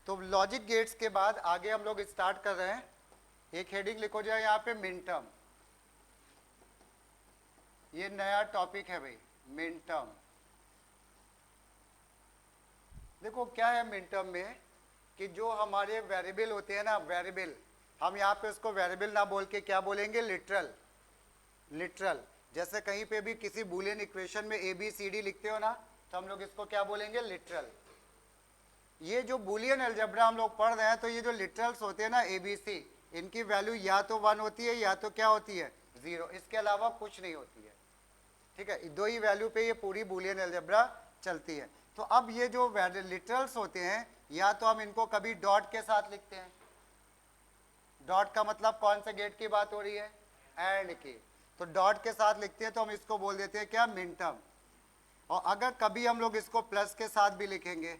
तो logic gates के बाद आगे हम लोग स्टार्ट कर रहे हैं। एक हेडिंग लिखो जाए यहाँ पे, मिन टर्म। ये नया टॉपिक है भाई, मिन टर्म। देखो क्या है मिन टर्म में, कि जो हमारे वेरिएबल होते हैं ना, वेरिएबल, हम यहाँ पे उसको वेरिएबल ना बोल के क्या बोलेंगे, लिटरल। लिटरल, जैसे कहीं पे भी किसी बूलियन इक्वेशन में ए बी सी डी लिखते हो ना, तो हम लोग इसको क्या बोलेंगे, लिटरल। ये जो बूलियन अलजेब्रा हम लोग पढ़ रहे हैं, तो ये जो लिटरल्स होते हैं ना, ए बी सी, इनकी वैल्यू या तो 1 होती है या तो क्या होती है, 0। इसके अलावा कुछ नहीं होती है। ठीक है, दो ही वैल्यू पे ये पूरी बूलियन अलजेब्रा चलती है। तो अब ये जो लिटरल्स होते हैं, या तो हम इनको कभी डॉट के साथ लिखते हैं। डॉट का मतलब कौन से गेट की बात हो रही है, एंड की। तो डॉट के साथ लिखते हैं तो हम इसको बोल देते हैं क्या, मिन टर्म। और अगर कभी हम लोग इसको प्लस के साथ भी लिखेंगे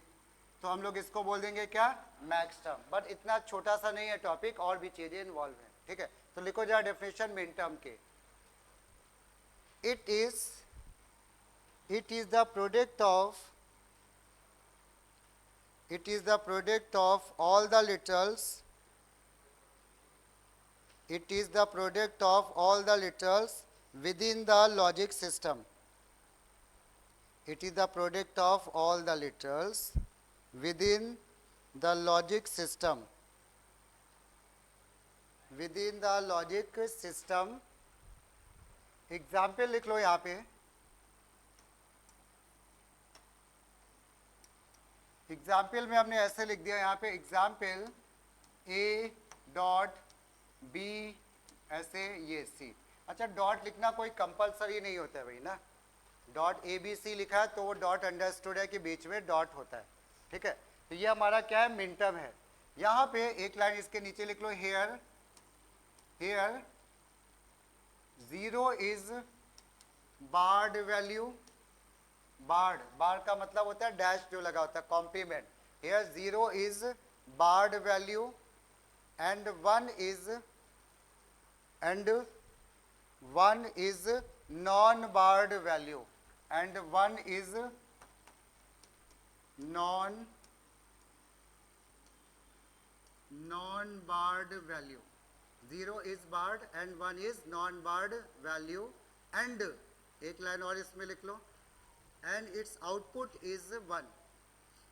तो हम लोग इसको बोल देंगे क्या, मैक्स टर्म। बट इतना छोटा सा नहीं है टॉपिक, और भी चीजें इन्वॉल्व हैं। ठीक है, तो लिखो जरा डेफिनेशन मिन टर्म के। It is the product of all the literals. It is the product of all the literals within the logic system. It is the product of all the literals within the logic system. Within the logic system. Example लिख लो यहाँ पे। Example में हमने ऐसे लिख दिया यहाँ पे, एग्जाम्पल ए डॉट बी, ऐसे ये सी। अच्छा, डॉट लिखना कोई कंपलसरी नहीं होता है भाई ना। डॉट ए बी सी लिखा है तो वो डॉट अंडरस्टूड है कि बीच में डॉट होता है। ठीक है, तो ये हमारा क्या है, मिन टर्म है। यहाँ पे एक लाइन इसके नीचे लिख लो, here 0 is barred value. Barred का मतलब होता है डैश जो लगा होता है, complement. Here 0 is barred value and 1 is non barred value, and 1 is non barred value. 0 is barred and 1 is non barred value. And एक लाइन और इसमें लिख लो, एंड इट्स आउटपुट इज 1।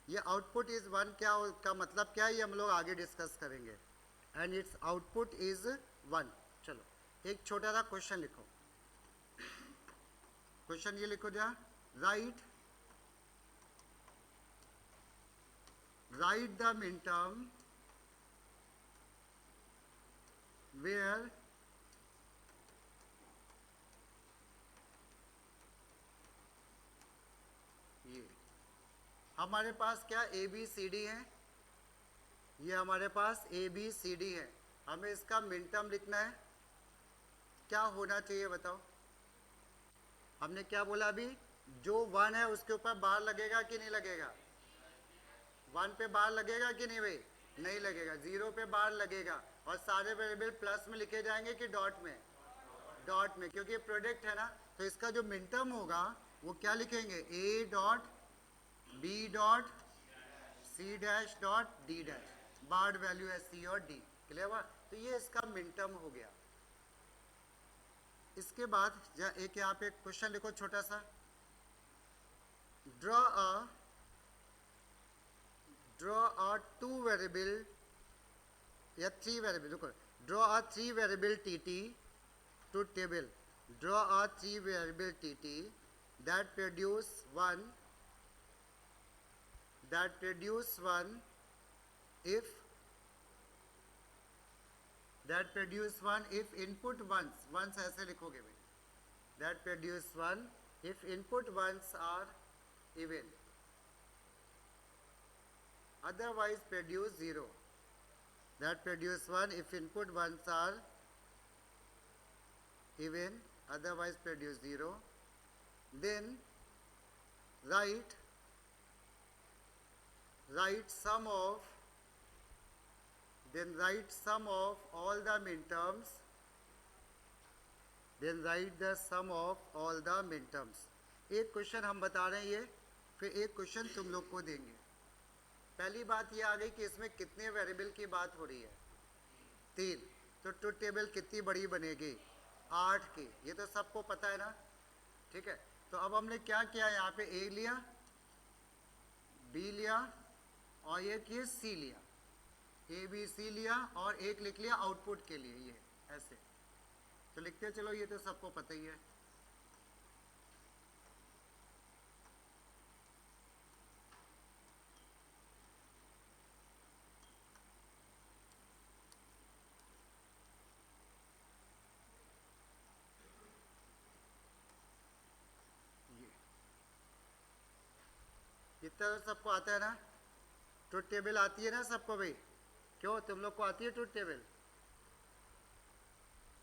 ये आउटपुट इज 1 क्या का मतलब क्या है, ये हम लोग आगे डिस्कस करेंगे। And its output is 1। चलो एक छोटा सा क्वेश्चन लिखो। क्वेश्चन ये लिखो जा, write the minterm where ये हमारे पास क्या ए बी सी डी है, ये हमारे पास ए बी सी डी है। हमें इसका मिन टर्म लिखना है। क्या होना चाहिए बताओ। हमने क्या बोला अभी, जो 1 है उसके ऊपर बार लगेगा कि नहीं लगेगा, 1 पे बार लगेगा कि नहीं भाई, नहीं लगेगा। 0 पे बार लगेगा। और सारे वेरिएबल प्लस में लिखे जाएंगे कि डॉट में, डॉट में, क्योंकि ये प्रोडक्ट है ना। तो इसका जो मिन टर्म होगा वो क्या लिखेंगे, A dot B dot C dash dot D dash. Barred value है सी और डी। क्लियर हुआ, तो ये इसका मिन टर्म हो गया। इसके बाद एक यहाँ पे क्वेश्चन लिखो छोटा सा, ड्रॉ अ 2 वेरिएबल या 3 वेरिएबल, रुको, draw a 3 variable TT to table. Draw a 3 variable TT that produce one if input once ऐसे लिखोगे भाई, that produce 1 if input ones are even, otherwise produce 0. that produce 1 if input ones are even, otherwise produce 0. Then write sum of all the minterms. Then write the sum of all the minterms. एक question हम बता रहे हैं ये, फिर एक question तुम लोग को देंगे। पहली बात ये आ गई कि इसमें कितने वेरिएबल की बात हो रही है, 3। तो ट्रुथ टेबल कितनी बड़ी बनेगी, 8 की, ये तो सबको पता है ना, ठीक है। तो अब हमने क्या किया, यहाँ पे ए लिया, बी लिया और एक ये सी लिया, ए बी सी लिया और एक लिख लिया आउटपुट के लिए, ये ऐसे तो लिखते चलो, ये तो सबको पता ही है। इतना तो सबको आता है ना, ट्रुथ टेबल आती है ना सबको भाई, क्यों तुम लोग को आती है ट्रुथ टेबल?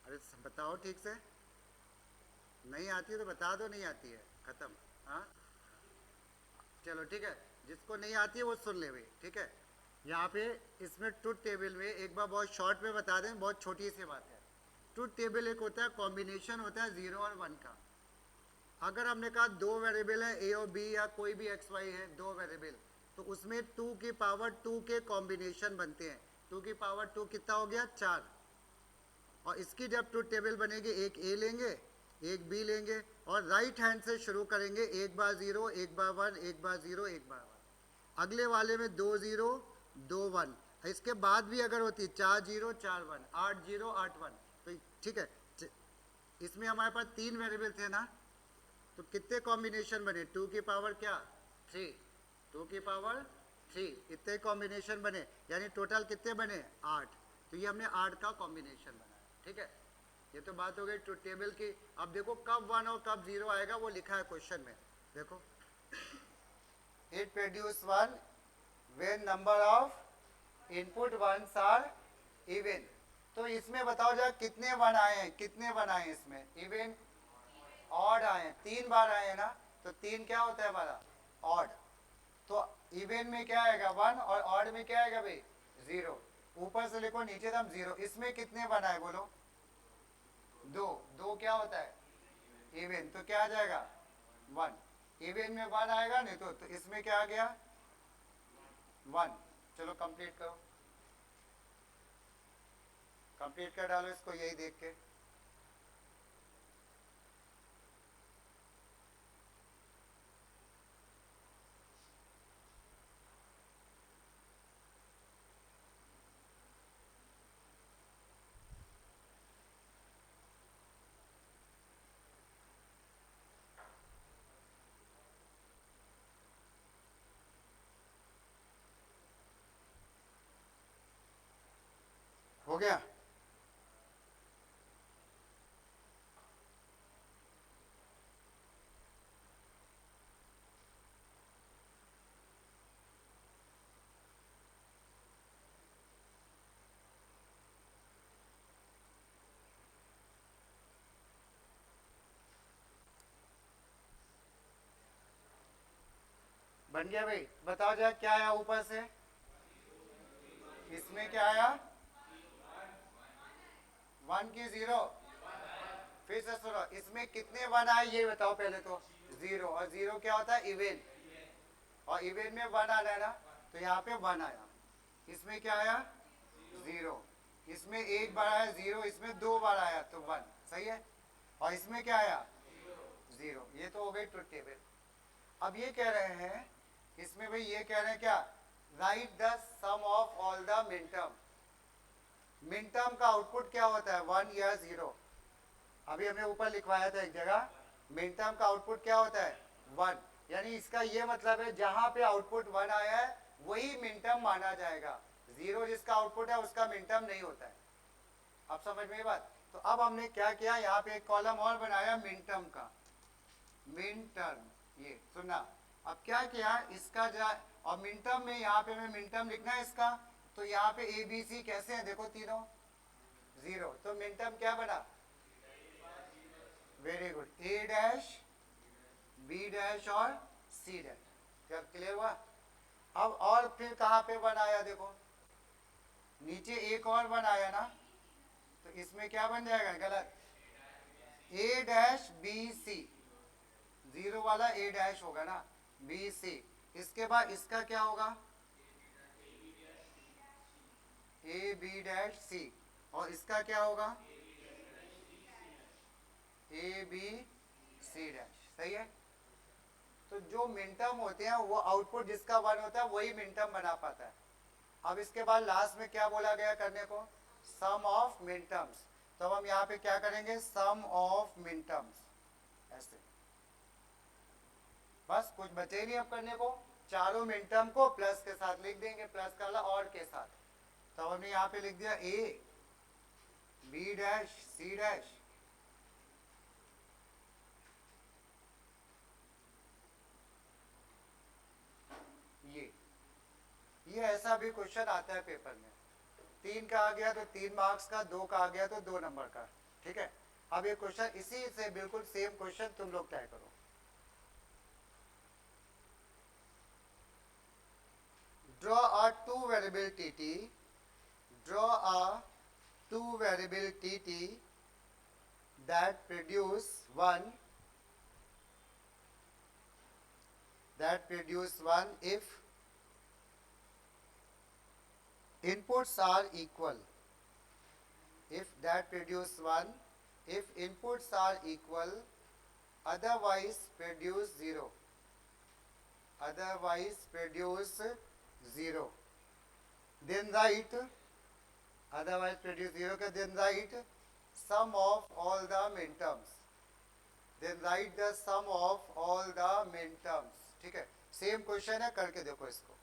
अरे बताओ ठीक से, नहीं आती है तो बता दो नहीं आती है, खत्म। हाँ चलो ठीक है, जिसको नहीं आती है वो सुन ले भाई, ठीक है। यहाँ पे इसमें ट्रुथ टेबल में एक बार बहुत शॉर्ट में बता दें, बहुत छोटी सी बात है। ट्रुथ टेबल एक होता है कॉम्बिनेशन होता है 0 और 1 का। अगर हमने कहा दो वेरिएबल है ए और बी या कोई भी एक्स वाई है, दो वेरिएबल, तो उसमें 2 की पावर 2 के कॉम्बिनेशन बनते हैं। 2 की पावर 2 कितना हो गया, 4। और इसकी जब ट्रुथ टेबल बनेगी, एक ए लेंगे एक बी लेंगे और राइट हैंड से शुरू करेंगे, एक बार 0 एक बार 1, एक बार 0 एक बार 1। अगले वाले में 2 0 2 1, इसके बाद भी अगर होती 4 0 4 1, 8 0 8 1, तो ठीक है। इसमें हमारे पास 3 वेरिएबल थे ना, तो कितने कॉम्बिनेशन बने, 2 की पावर क्या 3, 2 की पावर 3, इतने कॉम्बिनेशन बने, यानी टोटल कितने बने 8। तो ये हमने 8 का कॉम्बिनेशन बनाया, ठीक है। ये तो बात हो गई ट्रुथ टेबल की। अब देखो कब 1 और कब 0 आएगा, वो लिखा है क्वेश्चन में, देखो it produce 1 when number of input ones are even. तो इसमें बताओ जरा कितने 1 आए हैं, कितने 1 आए हैं इसमें, इवन ऑड आए हैं, 3 बार आए हैं ना, तो 3 क्या होता है हमारा ऑड। तो इवन में क्या आएगा 1 और ऑड में क्या आएगा भाई 0। ऊपर से लिखो नीचे तक 0। इसमें कितने 1 आए बोलो, 2। 2 क्या होता है इवन, तो क्या आ जाएगा 1। इवन में 1 आएगा नहीं तो इसमें क्या आ गया 1। चलो कंप्लीट करो, कंप्लीट कर डालो इसको यही देख के। हो गया, बन गया भाई। बताओ जरा क्या आया ऊपर से, इसमें क्या आया 1 की 0। फिर से सुनो, इसमें कितने 1 आए ये बताओ पहले तो, 0। और 0 क्या होता है इवन, और इवन में 1 आना है ना, तो यहाँ पे 1 आया। इसमें क्या आया 0, इसमें एक बार आया 0, इसमें 2 बार आया तो 1, सही है। और इसमें क्या आया 0। ये तो हो गई ट्रुथ टेबल। अब ये कह रहे हैं इसमें भाई, ये कह रहे हैं क्या, write the sum of all the minterm. Minterm का आउटपुट क्या होता है 1 या 0। अभी हमने ऊपर लिखवाया था एक जगह, मिनटर्म का आउटपुट क्या होता है 1, यानी इसका ये मतलब है जहां पे आउटपुट 1 आया है वही मिनटर्म माना जाएगा। 0 जिसका आउटपुट है उसका मिनटर्म नहीं होता है। अब समझ में बात। तो अब हमने क्या किया, यहाँ पे एक कॉलम और बनाया मिनटर्म का, मिनटर्म, ये सुनना। अब क्या किया इसका और मिनटर्म में यहाँ पे मैं मिनटर्म लिखना है इसका, तो यहाँ पे ए बी सी कैसे हैं देखो, तीनों 0। तो मिनटर्म क्या बना, वेरी गुड, ए डैश बी डैश और सी डैश। क्या क्लियर हुआ। अब और फिर कहाँ पे 1 आया देखो, नीचे एक और 1 आया ना, तो इसमें क्या बन जाएगा, गलत, ए डैश बी सी, 0 वाला ए डैश होगा ना, बी सी। इसके बाद इसका क्या होगा ए बी डैश सी, और इसका क्या होगा ए बी सी डैश, सही है। तो जो मिनटर्म होते हैं वो आउटपुट जिसका वन होता है वही मिनटर्म बना पाता है। अब इसके बाद लास्ट में क्या बोला गया करने को, सम ऑफ मिनटर्म्स। तो अब हम यहाँ पे क्या करेंगे, सम ऑफ मिनटर्म्स, ऐसे। बस कुछ बचे ही नहीं अब करने को, चारों मिनटर्म को प्लस के साथ लिख देंगे, प्लस का और के साथ। तो हमने यहाँ पे लिख दिया A B dash C dash, ये ऐसा भी क्वेश्चन आता है पेपर में। 3 का आ गया तो 3 मार्क्स का, 2 का आ गया तो 2 नंबर का, ठीक है। अब ये क्वेश्चन इसी से बिल्कुल सेम क्वेश्चन तुम लोग ट्राई करो। Draw a 2 variable TT, draw a 2 variable TT that produce one if inputs are equal, if that produce one if inputs are equal, otherwise produce zero, otherwise produce zero, then write, otherwise produce zero का then write sum of all the minterms, then write the sum of all the minterms, ठीक है। Same question है, करके देखो इसको।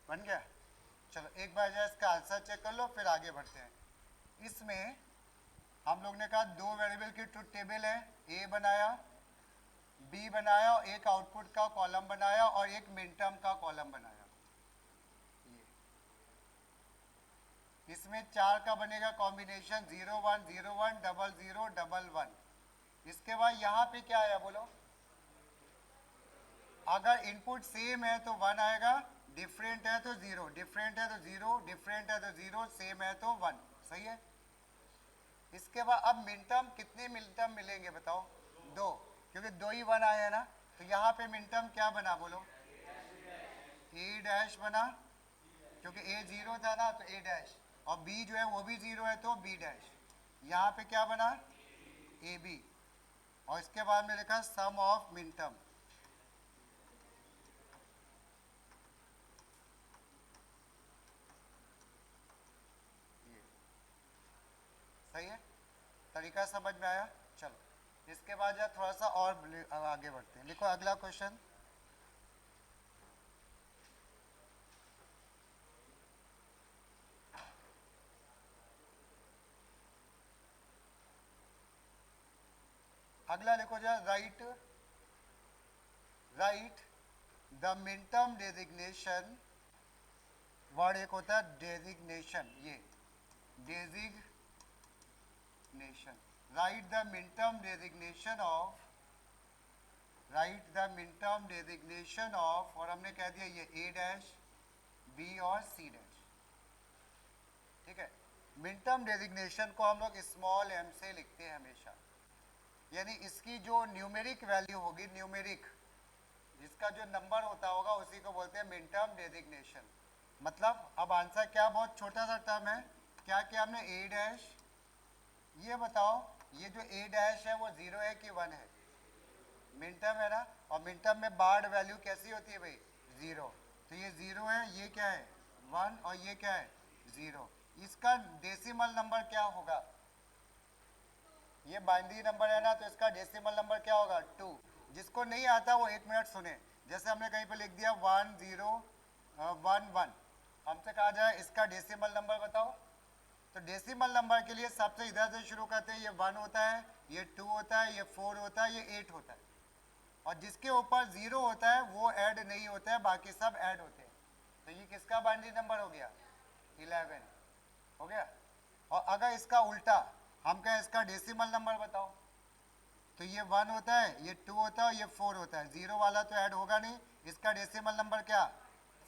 बन गया। चलो एक बार जरा इसका आंसर चेक कर लो, फिर आगे बढ़ते हैं। इसमें हम लोग ने कहा 2 वेरिएबल की ट्रुथ टेबल है, ए बनाया, बी बनाया, और एक आउटपुट का कॉलम बनाया और एक मिनटर्म का कॉलम बनाया। इसमें 4 का बनेगा कॉम्बिनेशन 0 1 0 1 0 0 1 1। इसके बाद यहाँ पे क्या आया बोलो, अगर इनपुट सेम है तो 1 आएगा, डिफरेंट है तो 0, डिफरेंट है तो 0, डिफरेंट है तो 0, सेम है तो 1, सही है। इसके बाद अब मिनटर्म, कितने मिनटर्म मिलेंगे बताओ, 2, क्योंकि 2 ही 1 आया है ना। तो यहाँ पे मिनटर्म क्या बना बोलो, ए डैश बना, क्योंकि ए 0 था ना तो ए डैश, और बी जो है वो भी 0 है तो बी डैश। यहाँ पे क्या बना, ए बी, और इसके बाद में लिखा सम ऑफ मिनटर्म, सही है। तरीका समझ में आया। चलो इसके बाद जरा थोड़ा सा और आगे बढ़ते हैं। लिखो अगला क्वेश्चन, अगला लिखो जरा, right the minterm designation, word एक होता है डेजिग्नेशन, ये designation, right the minterm designation of, right the minterm designation of, और हमने कह दिया ये ए डैश, बी और सी डैश, ठीक है। मिनटर्म डेजिग्नेशन को हम लोग स्मॉल एम से लिखते हैं हमेशा, यानी इसकी जो न्यूमेरिक वैल्यू होगी, न्यूमेरिक जिसका जो नंबर होता होगा उसी को बोलते हैं मिनटर्म डेजिग्नेशन। मतलब अब आंसर क्या, बहुत छोटा सा टर्म है, क्या किया हमने, ए डैश, ये बताओ ये जो ए डैश है वो 0 है कि 1 है, मिनटर्म है ना, और मिनटर्म में बार्ड वैल्यू कैसी होती है भाई, 0, तो ये 0 है, ये क्या है 1 और ये क्या है 0। इसका डेसिमल नंबर क्या होगा? ये बाइनरी नंबर है ना, तो इसका डेसिमल नंबर क्या होगा 2। जिसको नहीं आता वो 1 मिनट सुने। जैसे हमने कहीं पे लिख दिया 1 0 1 1, हमसे कहा जाए इसका डेसिमल नंबर बताओ। तो डेसिमल नंबर के लिए सबसे इधर से शुरू करते हैं, ये 1 होता है, ये 2 होता है, ये 4 होता है, ये 8 होता है। और जिसके ऊपर 0 होता है वो ऐड नहीं होता है, बाकी सब ऐड होते हैं। तो ये किसका बाइनरी नंबर हो गया 11 हो गया। और अगर इसका उल्टा हम कहें इसका डेसिमल नंबर बताओ, तो ये 1 होता है, ये 2 होता है, ये 4 होता है, 0 वाला तो ऐड होगा नहीं। इसका डेसिमल नंबर क्या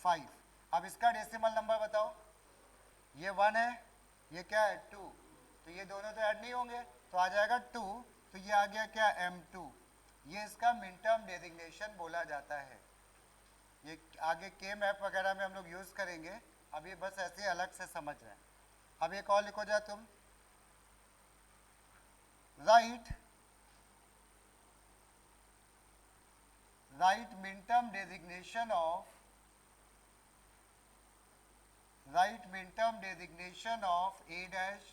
5। अब इसका डेसिमल नंबर बताओ, ये 1 है, ये क्या है 2, तो ये दोनों तो ऐड नहीं होंगे, तो आ जाएगा 2। तो ये आ गया क्या M2। ये इसका मिन टर्म डेजिग्नेशन बोला जाता है। ये आगे के मैप वगैरह में हम लोग यूज करेंगे, अभी बस ऐसे अलग से समझ रहे हैं। अब एक और लिखो जा तुम, right min term designation of A dash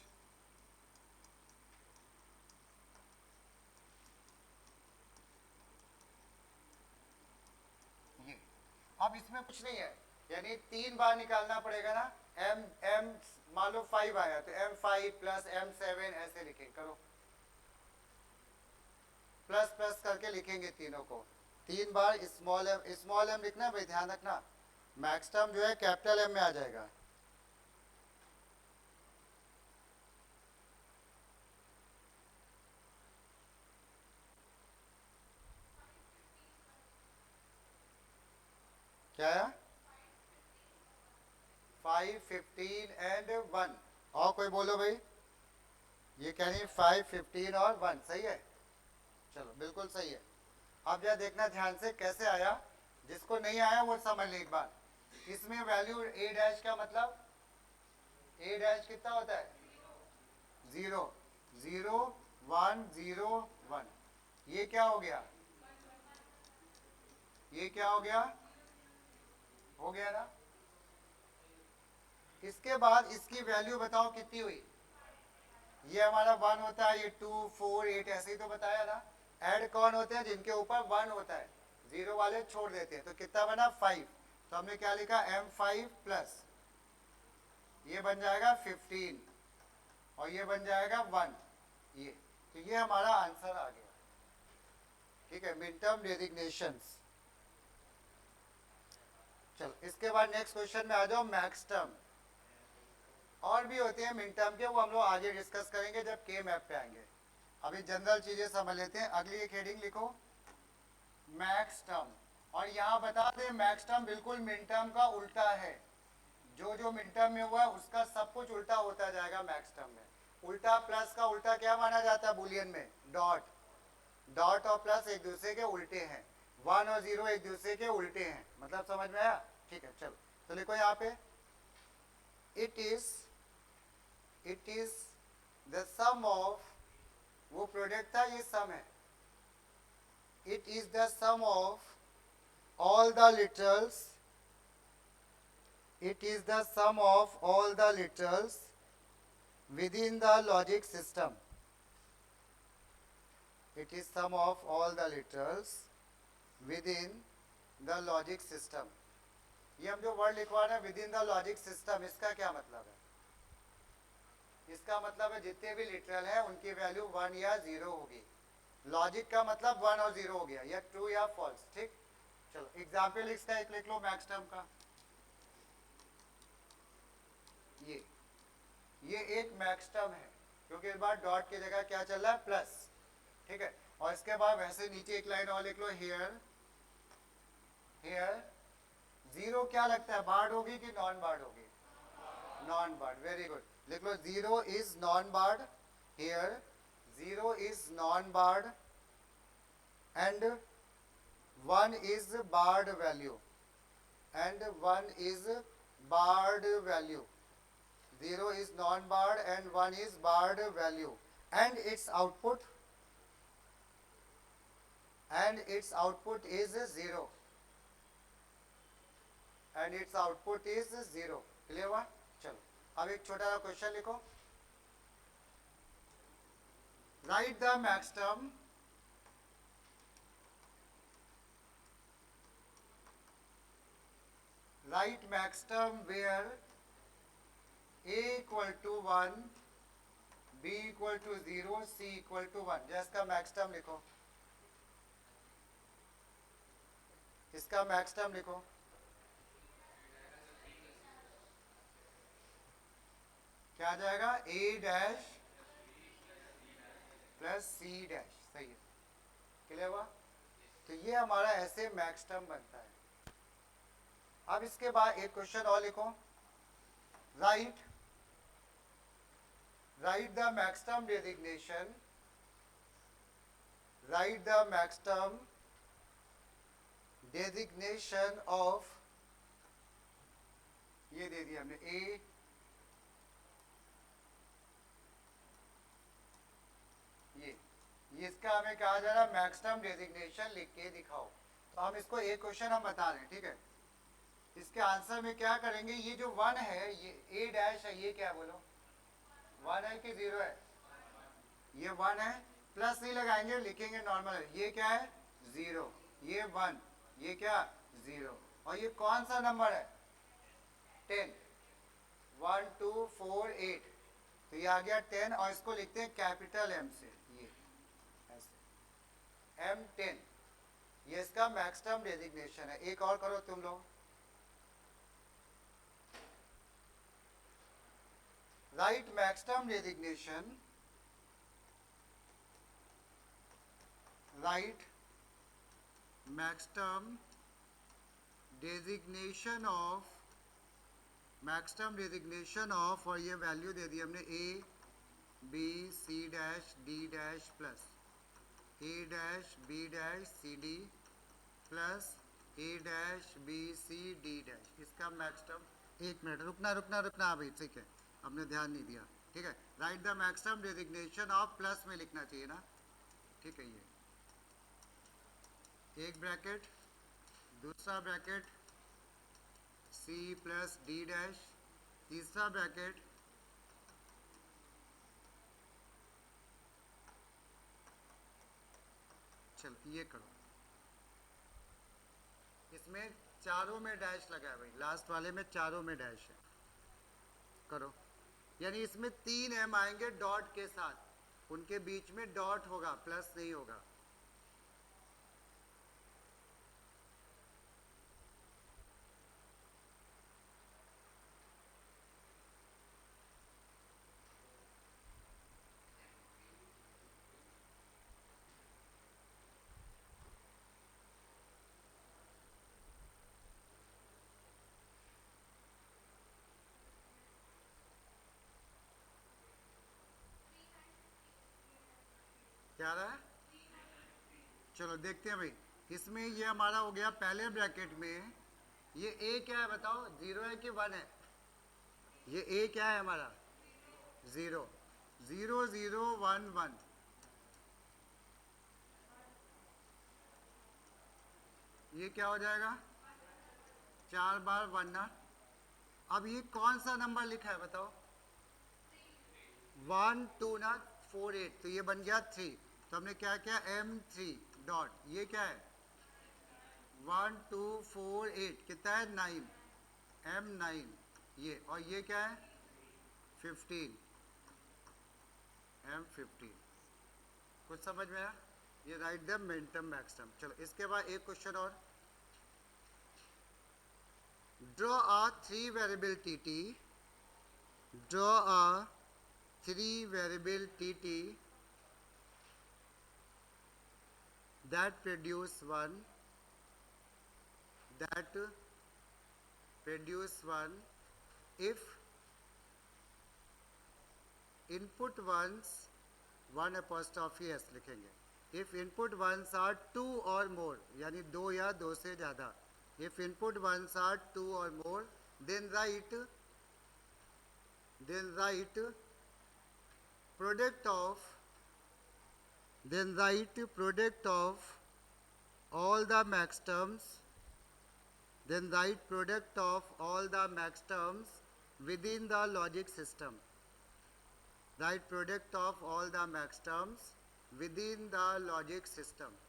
ये। अब इसमें कुछ नहीं है, यानी 3 बार निकालना पड़ेगा ना। m मान लो 5 आया तो M5 प्लस M7 ऐसे लिखेंगे, करो प्लस प्लस करके लिखेंगे तीनों को। 3 बार स्मॉल m लिखना है भाई, ध्यान रखना। मैक्स टर्म जो है कैपिटल M में आ जाएगा। क्या है 5 15 एंड 1। और कोई बोलो भाई, ये कह रही 5 15 और 1 सही है। चलो बिल्कुल सही है। अब जरा देखना ध्यान से कैसे आया, जिसको नहीं आया वो समझ ले एक बार। इसमें वैल्यू A डैश का मतलब A डैश कितना होता है 0 0 1 0 1। ये क्या हो गया, ये क्या हो गया ना। इसके बाद इसकी वैल्यू बताओ कितनी हुई। ये हमारा 1 होता है, ये 2 4 8 ऐसे ही तो बताया ना। ऐड कौन होते हैं जिनके ऊपर 1 होता है, 0 वाले छोड़ देते हैं। तो कितना बना 5। तो हमने क्या लिखा M5 प्लस ये बन जाएगा 15 और ये बन जाएगा 1 ये। तो ये हमारा आंसर आ गया। ठीक है, मिड टर्म डेजिग्नेशंस। चलो इसके बाद नेक्स्ट क्वेश्चन में आ जाओ, मैक्स टर्म। और भी होते हैं मिड टर्म के, वो हम लोग आगे डिस्कस करेंगे जब के मैप पे आएंगे। अभी जनरल चीजें समझ लेते हैं। अगली एक हेडिंग लिखो मैक्स टर्म। और यहाँ बता दें मैक्स टर्म बिल्कुल मिड टर्म का उल्टा है। जो जो मिड टर्म में हुआ उसका सब कुछ उल्टा होता जाएगा मैक्स टर्म में। उल्टा प्लस का उल्टा क्या माना जाता है बुलियन में, डॉट। डॉट और प्लस एक दूसरे के उल्टे हैं, 1 और 0 एक दूसरे के उल्टे हैं। मतलब समझ में आया। ठीक है चलो तो लिखो यहाँ पे it is the sum of, वो प्रोडक्ट था, ये सम है। It is the sum of all the literals, it is the sum of all the literals within the logic system. It is sum of all the literals within the logic system. ये हम जो word लिखवा रहे हैं with in the logic system, इसका क्या मतलब है? इसका मतलब है जितने भी लिटरल है उनकी वैल्यू 1 या 0 होगी। लॉजिक का मतलब 1 और 0 हो गया, या ट्रू या फॉल्स। ठीक, चलो एग्जाम्पल इसका एक लिख लो मैक्स टर्म का। ये एक मैक्स टर्म है क्योंकि इस बार डॉट की जगह क्या चल रहा है प्लस। ठीक है, और इसके बाद वैसे नीचे एक लाइन और लिख लो हियर। जीरो क्या लगता है, बार्ड होगी कि नॉन बार्ड होगी? Non barred, very good. लिख लो zero is non barred. Here zero is non barred and 1 is barred value and 1 is barred value. 0 is non-barred and 1 is barred value, and its output is 0. And its output is 0। Clear हुआ? चलो अब एक छोटा सा question लिखो। Right the maxterm where a equal to 1, b equal to 0, c equal to 1। जो इसका maxterm लिखो, इसका मैक्सटर्म लिखो। क्या आ जाएगा? a dash plus c dash. सही है, क्लियर हुआ? तो ये हमारा ऐसे मैक्सटर्म बनता है। अब इसके बाद एक क्वेश्चन और लिखो। Right the maxterm designation, right the maxterm designation of, ये दे दिया हमने ए, ये इसका हमें कहा जा रहा है मैक्सटर्म डेजिग्नेशन लिख के दिखाओ। तो हम इसको एक क्वेश्चन हम बता रहे हैं, ठीक है? इसके आंसर में क्या करेंगे, ये जो 1 है, ये ए डैश है, ये क्या बोलो 1 है कि 0 है? ये 1 है, प्लस नहीं लगाएंगे, लिखेंगे नॉर्मल है। ये क्या है? 0, ये 1, ये क्या 0। और ये कौन सा नंबर है? 10, 1 2 4 8। तो ये आ गया 10 और इसको लिखते हैं कैपिटल एम से, ये ऐसे M10। ये इसका मैक्सटर्म डेजिग्नेशन है। एक और करो तुम लोग। Write maxterm designation, write maxterm designation of, maxterm designation of, और ये वैल्यू दे दी हमने A B C dash D dash plus A dash B dash C D plus A dash B C D dash. इसका maxterm, एक minute रुकना अभी, ठीक है, हमने ध्यान नहीं दिया, ठीक है? Right the maxterm designation of, plus में लिखना चाहिए ना, ठीक है? ये एक ब्रैकेट, दूसरा bracket C plus D dash, तीसरा ब्रैकेट चल ये करो। इसमें चारों में डैश लगा है भाई, लास्ट वाले में चारों में डैश है। करो, यानी इसमें 3 M आएंगे डॉट के साथ, उनके बीच में डॉट होगा, प्लस नहीं होगा। क्या रहा है? चलो देखते हैं भाई। इसमें ये हमारा हो गया पहले ब्रैकेट में, ये ए क्या है बताओ, 0 है कि 1 है? ये ए क्या है हमारा? 0, 0 0 1 1। ये क्या हो जाएगा? 4 बार 1 ना। अब ये कौन सा नंबर लिखा है बताओ? 1 2 ना 4 8, तो ये बन गया 3। तो हमने क्या किया? M3 डॉट, ये क्या है? 1 2 4 8, कितना है? 9, M9 ये, और ये क्या है? 15, M15। कुछ समझ में आया? ये राइट द मिनटर्म मैक्सटर्म। चलो इसके बाद एक क्वेश्चन और। Draw a 3 variable TT, draw a 3 variable TT that produce one if input ones, 1 apostrophe s लिखेंगे, if input ones are 2 or more, यानी 2 या 2 से ज़्यादा, if input ones are 2 or more, then write product of all the maxterms then write product of all the max terms within the logic system. Write product of all the max terms within the logic system.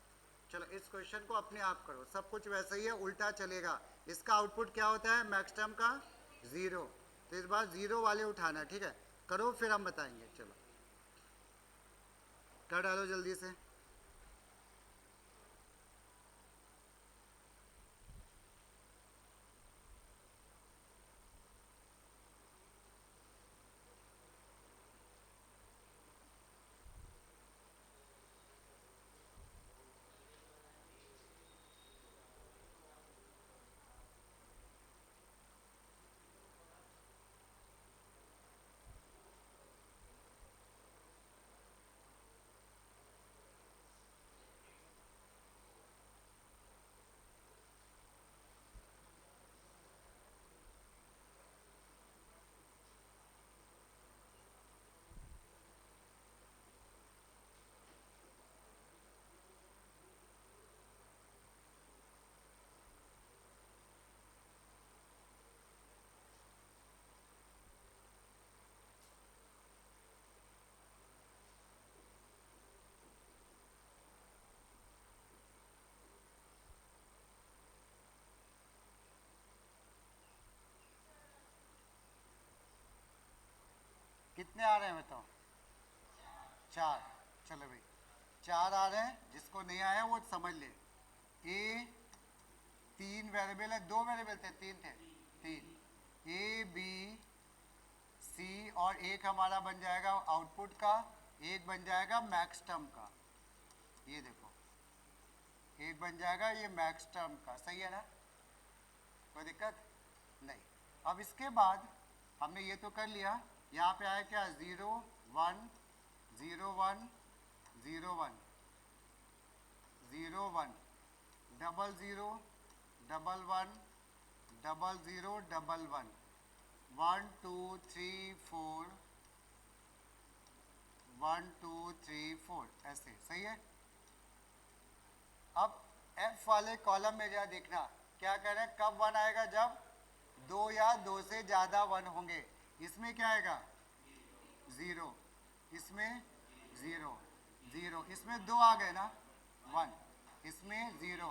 चलो इस question को अपने आप करो, सब कुछ वैसे ही है, उल्टा चलेगा. इसका आउटपुट क्या होता है मैक्स टर्म का? 0. तो इस बार 0 वाले उठाना, ठीक है. करो फिर हम बताएंगे. चलो कर डालो जल्दी से. कितने आ रहे हैं बताओ? 4. चलो भाई 4 आ रहे हैं. जिसको नहीं आया वो समझ ले. ए 3 वेरिएबल है, 2 वेरिएबल थे, 3 थे, 3. ए बी सी और एक हमारा बन जाएगा आउटपुट का, एक बन जाएगा मैक्स टर्म का. ये देखो एक बन जाएगा ये मैक्स टर्म का. सही है ना? कोई दिक्कत नहीं. अब इसके बाद हमने ये तो कर लिया. यहाँ पे आया क्या? 0 1 0 1 0 1 0 1 डबल 0 डबल 1 डबल 0 डबल 1 1 2 3 4 1 2 3 4 ऐसे. सही है. अब F वाले कॉलम में जरा देखना क्या कह रहे हैं. कब 1 आएगा? जब 2 या 2 से ज़्यादा 1 होंगे. इसमें क्या आएगा? 0. इसमें 0 0. इसमें 2 आ गए ना, 1. इसमें 0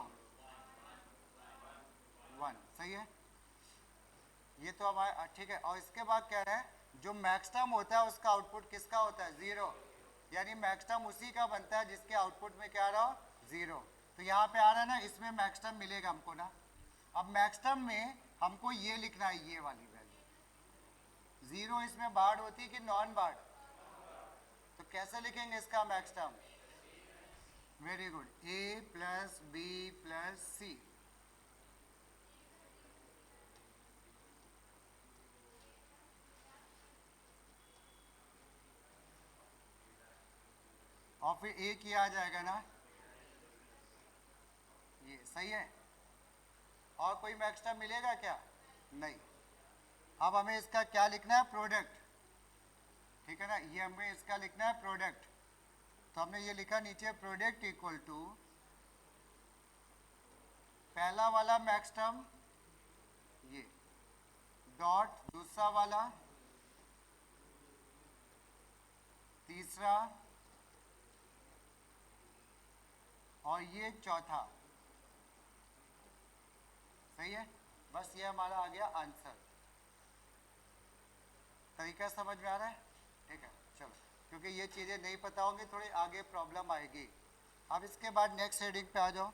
1. सही है. ये तो हमारा ठीक है. और इसके बाद कह रहे हैं जो मैक्स टर्म होता है उसका आउटपुट किसका होता है? 0. यानी मैक्स टर्म उसी का बनता है जिसके आउटपुट में क्या आ रहा हो? 0. तो यहाँ पे आ रहा है ना, इसमें मैक्स टर्म मिलेगा हमको ना. अब मैक्स टर्म में हमको ये लिखना है, ये वाली वैल्यू. 0 इसमें बार्ड होती है कि नॉन बार्ड? तो कैसे लिखेंगे इसका max term? Very good. A plus B plus C. और फिर ए किया आ जाएगा ना, ये. सही है. और कोई मैक्स टर्म मिलेगा क्या? नहीं. अब हमें इसका क्या लिखना है? प्रोडक्ट. ठीक है ना, ये हमें इसका लिखना है प्रोडक्ट. तो हमने ये लिखा नीचे प्रोडक्ट इक्वल टू पहला वाला मैक्स टर्म ये डॉट दूसरा वाला, तीसरा और ये चौथा. सही है. बस ये हमारा आ गया आंसर. तरीका समझ में आ रहा है? ठीक है. चलो, क्योंकि ये चीज़ें नहीं पता होंगी थोड़ी आगे प्रॉब्लम आएगी. अब इसके बाद नेक्स्ट हेडिंग पे आ जाओ.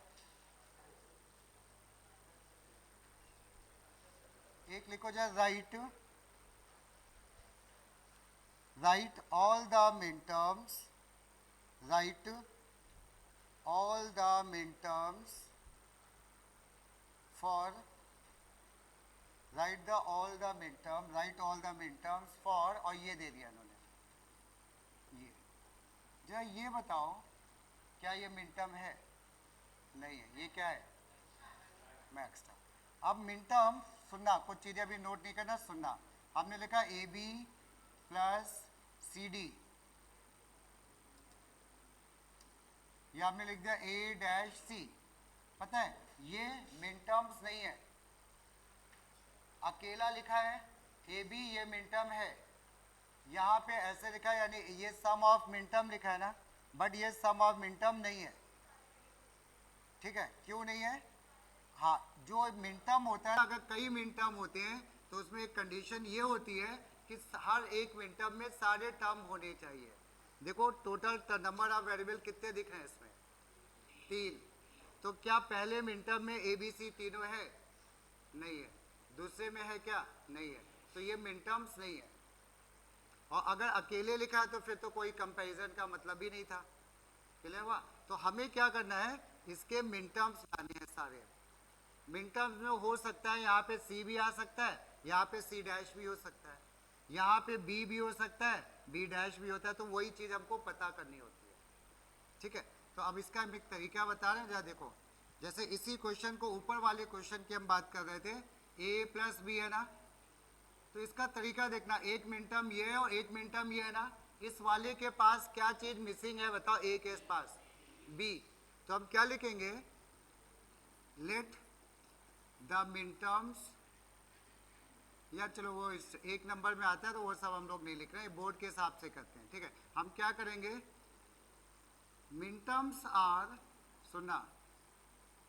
एक लिखो जाए right all the minterms. Write all the minterms for write all the minterms for. और ये दे दिया इन्होंने. ये जरा ये बताओ क्या ये मिनटर्म है? नहीं है. ये क्या है? Max term. अब मिनटर्म सुनना, कुछ चीज़ें अभी नोट नहीं करना, सुनना. हमने लिखा A B plus C D, या हमने लिख दिया ए डैश सी. पता है ये मिनटर्म्स नहीं है, अकेला लिखा है, ए बी ये मिन टर्म है, यहाँ पे ऐसे लिखा है, यानी ये सम ऑफ मिन टर्म लिखा है ना, बट ये सम ऑफ मिन टर्म नहीं है, ठीक है, क्यों नहीं है? हाँ, जो मिन टर्म होता है, अगर कई मिन टर्म होते हैं तो उसमें एक कंडीशन ये होती है कि हर एक मिन टर्म में सारे टर्म होने चाहिए। देखो टोटल नंबर ऑफ वेरिएबल कितने दिख रहे हैं इसमें? 3। तो क्या पहले मिन टर्म में ए बी सी तीनों है? नहीं है। दूसरे में है क्या? नहीं है। तो ये मिन टर्म्स नहीं है, और अगर अकेले लिखा है तो फिर तो कोई कंपैरिजन का मतलब ही नहीं था। क्लियर हुआ? तो हमें क्या करना है, इसके मिन टर्म्स लाने हैं सारे। मिन टर्म्स में हो सकता है यहाँ पे सी भी आ सकता है, यहाँ पे सी डैश भी हो सकता है, यहाँ पे बी भी हो सकता है, बी डैश भी होता है, तो वही चीज़ हमको पता करनी होती है। ठीक है, तो अब इसका हम एक तरीका बता रहे हैं, जरा देखो। जैसे इसी क्वेश्चन को, ऊपर वाले क्वेश्चन की हम बात कर रहे थे, ए प्लस बी है ना, तो इसका तरीका देखना, एक मिन टर्म ये है और एक मिन टर्म ये है ना, इस वाले के पास क्या चीज़ मिसिंग है बताओ? ए के पास बी। तो हम क्या लिखेंगे? लेट द मिन टर्म्स, या चलो वो इस एक नंबर में आता है तो वो सब हम लोग नहीं लिख रहे हैं, बोर्ड के हिसाब से करते हैं। ठीक है, हम क्या करेंगे? मिन टर्म्स आर, सुनना,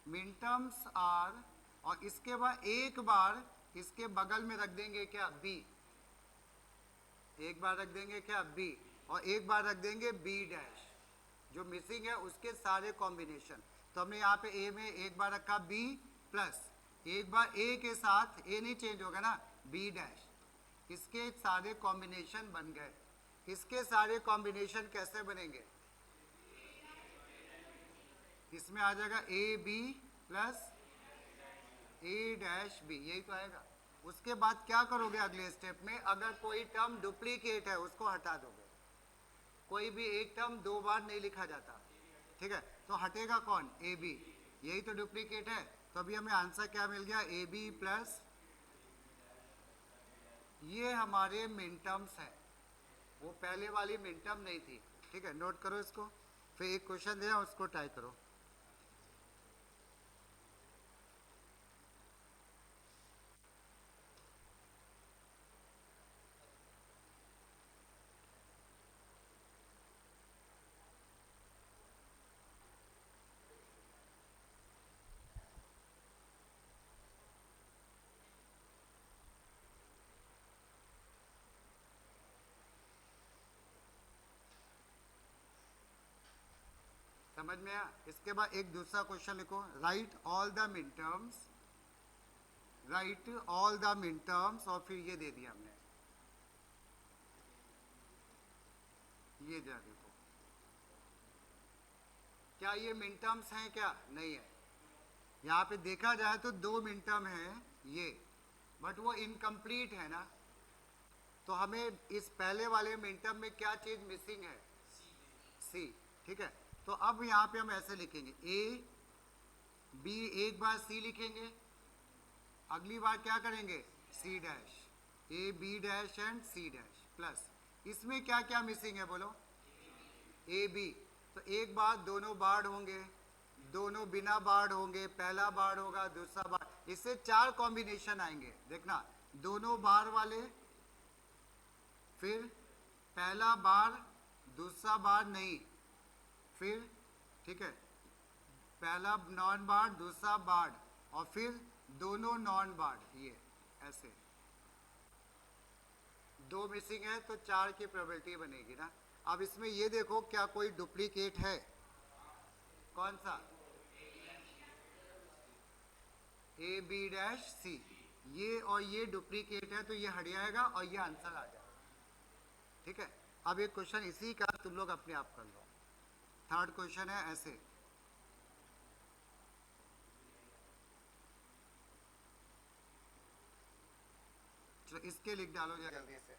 मिन टर्म्स आर, और इसके बाद एक बार इसके बगल में रख देंगे क्या? बी। एक बार रख देंगे क्या? बी, और एक बार रख देंगे बी डैश, जो मिसिंग है उसके सारे कॉम्बिनेशन। तो हमने यहाँ पे ए में एक बार रखा बी प्लस, एक बार ए के साथ, ए नहीं चेंज होगा ना, बी डैश, इसके सारे कॉम्बिनेशन बन गए। इसके सारे कॉम्बिनेशन कैसे बनेंगे? इसमें आ जाएगा A B plus A dash B, यही तो आएगा। उसके बाद क्या करोगे अगले स्टेप में? अगर कोई टर्म डुप्लीकेट है उसको हटा दोगे। कोई भी एक टर्म दो बार नहीं लिखा जाता, ठीक है, तो हटेगा कौन? ए बी, यही तो डुप्लीकेट है। तो अभी हमें आंसर क्या मिल गया? ए बी प्लस, ये हमारे मिन टर्म्स है, वो पहले वाली मिन टर्म नहीं थी। ठीक है, नोट करो इसको, फिर एक क्वेश्चन दिया उसको ट्राई करो। समझ में आया? इसके बाद एक दूसरा क्वेश्चन लिखो, राइट ऑल द मिन टर्म्स, राइट ऑल द मिन टर्म्स, और फिर ये दे दिया हमने, ये जरा देखो, क्या ये मिन टर्म्स हैं? क्या नहीं है? यहाँ पे देखा जाए तो दो मिन टर्म है ये, बट वो इनकम्प्लीट है ना, तो हमें इस पहले वाले मिन टर्म में क्या चीज मिसिंग है? सी। ठीक है, तो अब यहाँ पे हम ऐसे लिखेंगे, ए बी, एक बार सी लिखेंगे, अगली बार क्या करेंगे? C dash, A B dash and C dash plus, इसमें क्या क्या मिसिंग है बोलो? A B. तो एक बार दोनों बार होंगे, दोनों बिना बार होंगे, पहला बार होगा, दूसरा बार, इससे चार कॉम्बिनेशन आएंगे। देखना, दोनों बार वाले, फिर पहला बार, दूसरा बार नहीं, फिर ठीक है, पहला नॉन बार, दूसरा बार, और फिर दोनों नॉन बार, ये ऐसे दो मिसिंग है तो चार की प्रोबेबिलिटी बनेगी ना। अब इसमें ये देखो, क्या कोई डुप्लीकेट है? कौन सा? ए बी डैश सी, ये और ये डुप्लीकेट है तो ये हट जाएगा और ये आंसर आ जाएगा। ठीक है, अब एक क्वेश्चन इसी का तुम लोग अपने आप कर लो। थर्ड क्वेश्चन है ऐसे, चलो इसके लिख डालो जल्दी से।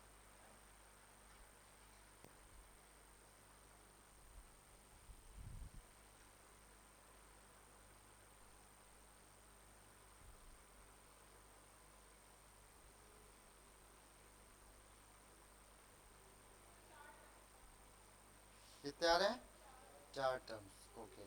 ये तैयार है? चार टर्म्स, ओके।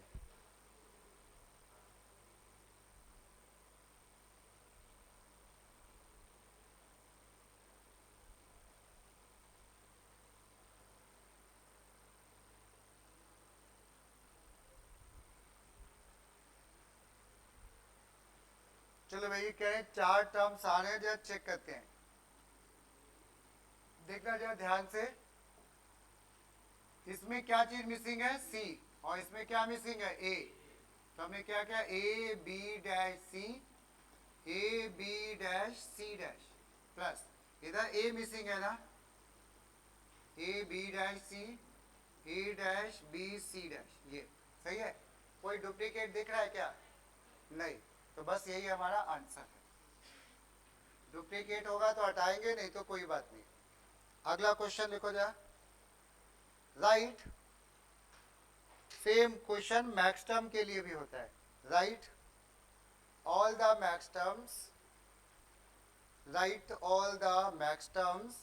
चलो भाई कह रहे हैं 4 टर्म्स आ रहे हैं, जरा चेक करते हैं, देखना जरा ध्यान से। इसमें क्या चीज मिसिंग है? सी। और इसमें क्या मिसिंग है? ए। तो हमने क्या किया? A B dash C, A B dash C dash plus इधर ए मिसिंग है ना, A B dash C, A dash B C dash. ये सही है? कोई डुप्लीकेट दिख रहा है क्या? नहीं। तो बस यही हमारा आंसर है। डुप्लीकेट होगा तो हटाएंगे, नहीं तो कोई बात नहीं। अगला क्वेश्चन लिखो जा। Right, same question max term के लिए भी होता है। Right all the max terms, right all the max terms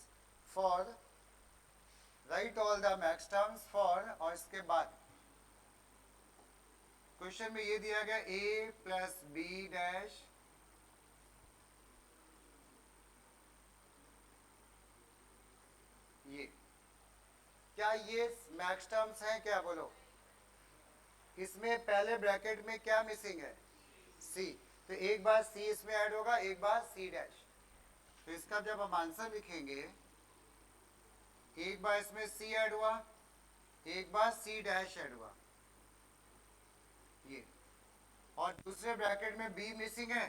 for, right all the max terms for, और इसके बाद क्वेश्चन में ये दिया गया ए प्लस बी डैश ये, क्या ये मैक्स टर्म्स हैं क्या? बोलो। इसमें पहले ब्रैकेट में क्या मिसिंग है? सी। तो एक बार सी इसमें ऐड होगा, एक बार सी डैश। तो इसका जब हम आंसर लिखेंगे, एक बार इसमें सी ऐड हुआ, एक बार सी डैश ऐड हुआ ये, और दूसरे ब्रैकेट में बी मिसिंग है,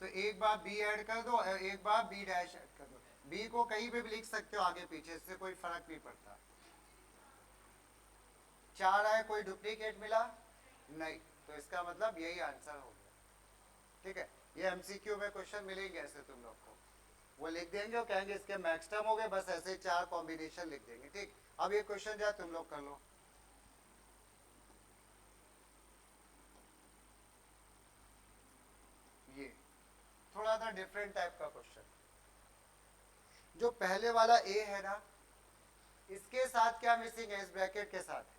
तो एक बार बी ऐड कर दो, एक बार बी डैश ऐड कर दो। बी को कहीं पे भी लिख सकते हो आगे पीछे, इससे कोई फर्क नहीं पड़ता। 4 आए, कोई डुप्लीकेट मिला नहीं, तो इसका मतलब यही आंसर हो गया। ठीक है, ये एमसीक्यू में क्वेश्चन मिलेंगे ऐसे तुम लोग को, वो लिख देंगे और कहेंगे इसके मैक्स टर्म हो गए, बस ऐसे 4 कॉम्बिनेशन लिख देंगे। ठीक, अब ये क्वेश्चन जा तुम लोग कर लो। ये थोड़ा सा डिफरेंट टाइप का क्वेश्चन। जो पहले वाला ए है ना, इसके साथ क्या मिसिंग है? इस ब्रैकेट के साथ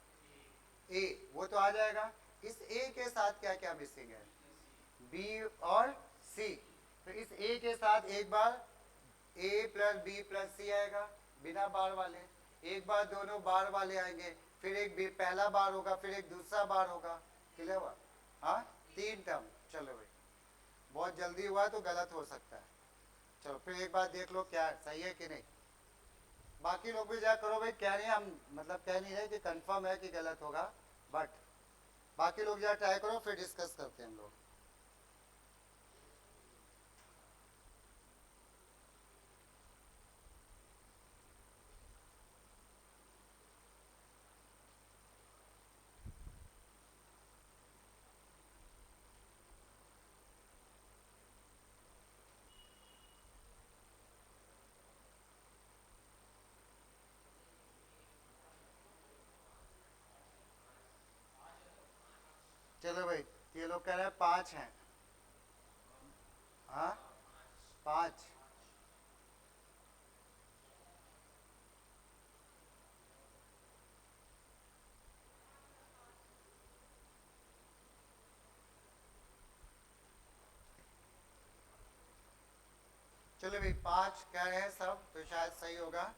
ए, वो तो आ जाएगा। इस ए के साथ क्या क्या मिसिंग है? बी और सी। तो इस ए के साथ एक बार ए प्लस बी प्लस सी आएगा बिना बार वाले, एक बार दोनों बार वाले आएंगे, फिर एक पहला बार होगा, फिर एक दूसरा बार होगा। क्लियर हुआ? हाँ, 3 टर्म। चलो भाई, बहुत जल्दी हुआ तो गलत हो सकता है। चलो फिर एक बार देख लो क्या सही है कि नहीं। बाकी लोग भी जा करो भाई, कह रहे हैं हम, मतलब कह नहीं रहे कि कंफर्म है कि गलत होगा, बट बाकी लोग जा ट्राई करो, फिर डिस्कस करते हैं हम लोग। चलो भाई, ये लोग कह रहे हैं 5 हैं। हाँ, 5। चलो भाई 5 कह रहे हैं सब, तो शायद सही होगा,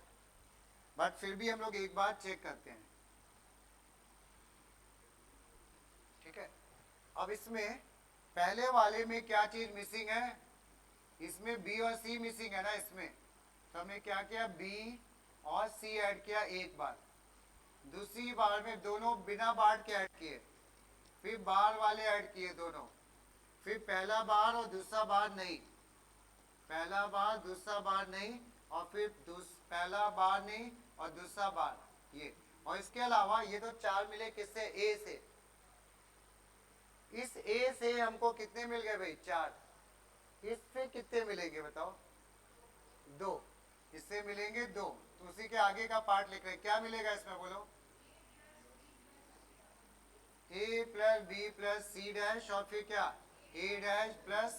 बट फिर भी हम लोग एक बार चेक करते हैं। ठीक है, अब इसमें पहले वाले में क्या चीज मिसिंग है? इसमें बी और सी मिसिंग है ना इसमें, तो हमने क्या किया? बी और सी ऐड किया एक बार, दूसरी बार में दोनों बिना बार के ऐड किए, फिर बार वाले ऐड किए दोनों, फिर पहला बार और दूसरा बार नहीं, पहला बार दूसरा बार नहीं, और फिर पहला बार नहीं और दूसरा बार ये। और इसके अलावा ये तो 4 मिले किससे? ए से। इस ए से हमको कितने मिल गए भाई? 4। इससे कितने मिलेंगे बताओ? 2। इससे मिलेंगे 2। तो उसी के आगे का पार्ट लिख रहे हैं, क्या मिलेगा इसमें बोलो? A plus B plus C dash, और फिर क्या? A dash plus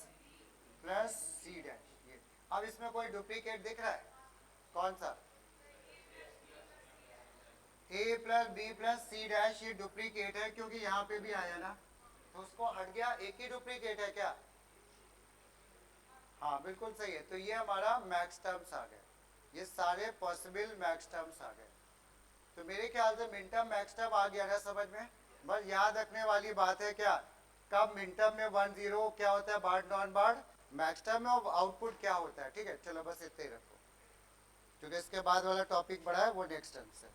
plus C dash. ये अब इसमें कोई डुप्लीकेट दिख रहा है? कौन सा? A plus B plus C dash, ये डुप्लीकेट है क्योंकि यहाँ पे भी आया ना, तो उसको हट गया। एक ही डुप्लीकेट है क्या? हाँ बिल्कुल सही है। तो ये हमारा मैक्स टर्म्स आ गए, ये सारे पॉसिबल मैक्स टर्म्स आ गए। तो मेरे ख्याल से मिन टर्म मैक्स टर्म आ गया ना समझ में। बस याद रखने वाली बात है क्या? कब मिन टर्म में 1 0 क्या होता है, barred non barred, maxterm में, और आउटपुट क्या होता है। ठीक है, चलो बस इतना ही रखो, क्योंकि इसके बाद वाला टॉपिक बड़ा है, वो नेक्स्ट टर्म से।